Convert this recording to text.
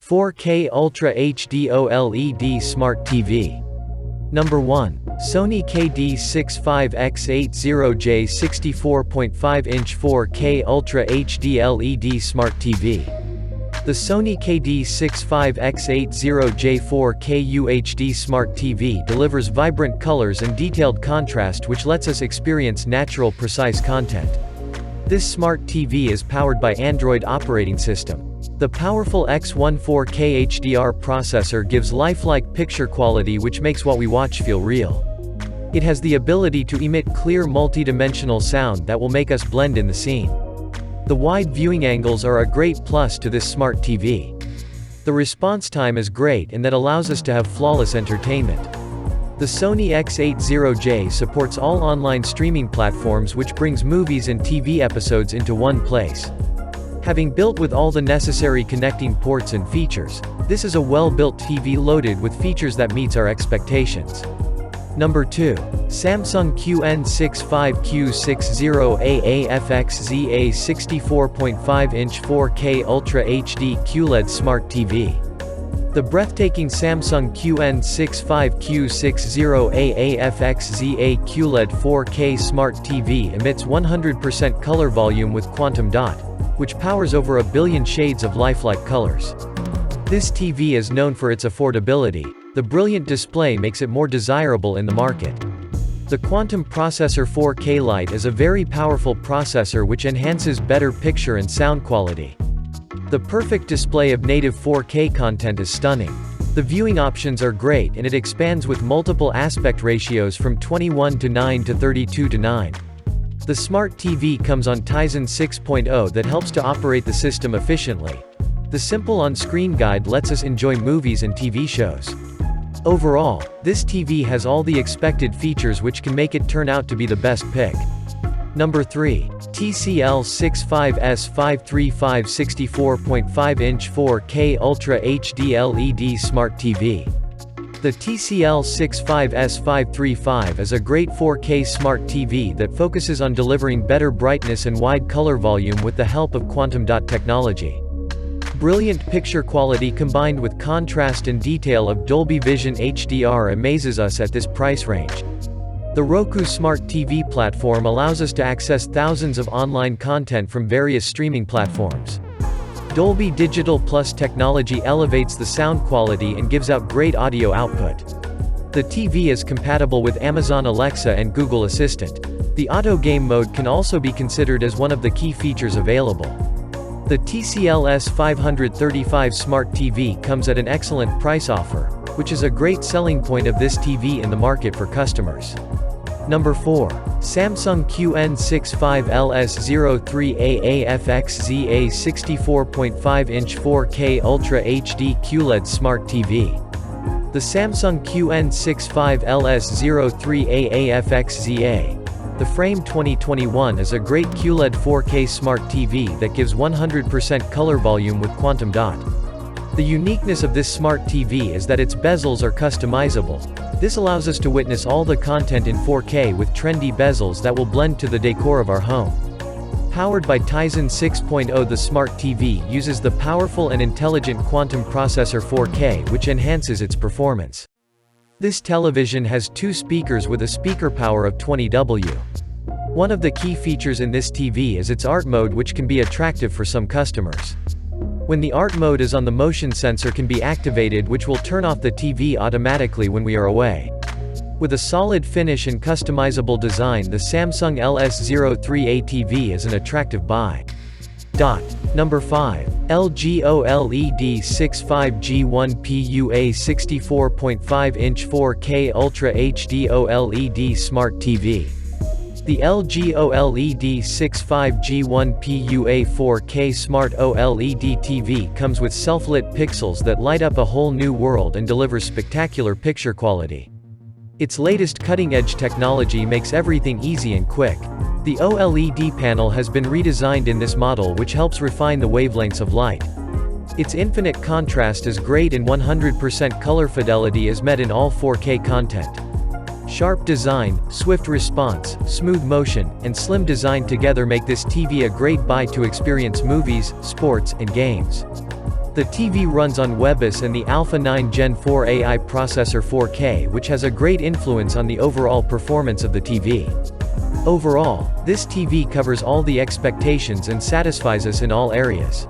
4K Ultra HD OLED Smart TV. Number 1. Sony KD65X80J 64.5-inch 4K Ultra HD LED Smart TV. The Sony KD65X80J 4K UHD Smart TV delivers vibrant colors and detailed contrast which lets us experience natural, precise content. This smart TV is powered by Android operating system. The powerful X1 4K HDR processor gives lifelike picture quality which makes what we watch feel real. It has the ability to emit clear multi-dimensional sound that will make us blend in the scene. The wide viewing angles are a great plus to this smart TV. The response time is great and that allows us to have flawless entertainment. The Sony X80J supports all online streaming platforms which brings movies and TV episodes into one place. Having built with all the necessary connecting ports and features, this is a well-built TV loaded with features that meets our expectations. Number 2. Samsung QN65Q60AAFXZA 64.5-inch 4K Ultra HD QLED Smart TV. The breathtaking Samsung QN65Q60AAFXZA QLED 4K Smart TV emits 100% color volume with quantum dot, which powers over a billion shades of lifelike colors. This TV is known for its affordability. The brilliant display makes it more desirable in the market. The Quantum Processor 4K Lite is a very powerful processor which enhances better picture and sound quality. The perfect display of native 4K content is stunning. The viewing options are great and it expands with multiple aspect ratios from 21:9 to 32:9. The smart TV comes on Tizen 6.0 that helps to operate the system efficiently. The simple on-screen guide lets us enjoy movies and TV shows. Overall, this TV has all the expected features which can make it turn out to be the best pick. Number 3. TCL 65S535 64.5-inch 4K Ultra HD LED Smart TV. The TCL 65S535 is a great 4K smart TV that focuses on delivering better brightness and wide color volume with the help of quantum dot technology. Brilliant picture quality combined with contrast and detail of Dolby Vision HDR amazes us at this price range. The Roku Smart TV platform allows us to access thousands of online content from various streaming platforms. Dolby Digital Plus technology elevates the sound quality and gives out great audio output. The TV is compatible with Amazon Alexa and Google Assistant. The auto game mode can also be considered as one of the key features available. The TCL S535 Smart TV comes at an excellent price offer, which is a great selling point of this TV in the market for customers. Number 4. Samsung QN65LS03AAFXZA 64.5-inch 4K Ultra HD QLED Smart TV. The Samsung QN65LS03AAFXZA. The Frame 2021 is a great QLED 4K Smart TV that gives 100% color volume with quantum dot. The uniqueness of this smart TV is that its bezels are customizable. This allows us to witness all the content in 4K with trendy bezels that will blend to the decor of our home. Powered by Tizen 6.0, the smart TV uses the powerful and intelligent quantum processor 4K which enhances its performance. This television has 2 speakers with a speaker power of 20W. One of the key features in this TV is its art mode which can be attractive for some customers. When the art mode is on, the motion sensor can be activated which will turn off the TV automatically when we are away. With a solid finish and customizable design, the Samsung LS03A TV is an attractive buy. Number 5. LG OLED 65G1PUA 64.5-inch 4K Ultra HD OLED Smart TV. The LG OLED 65G1PUA 4K Smart OLED TV comes with self-lit pixels that light up a whole new world and delivers spectacular picture quality. Its latest cutting-edge technology makes everything easy and quick. The OLED panel has been redesigned in this model which helps refine the wavelengths of light. Its infinite contrast is great and 100% color fidelity is met in all 4K content. Sharp design, swift response, smooth motion, and slim design together make this TV a great buy to experience movies, sports, and games. The TV runs on WebOS and the Alpha 9 Gen 4 AI processor 4K, which has a great influence on the overall performance of the TV. Overall, this TV covers all the expectations and satisfies us in all areas.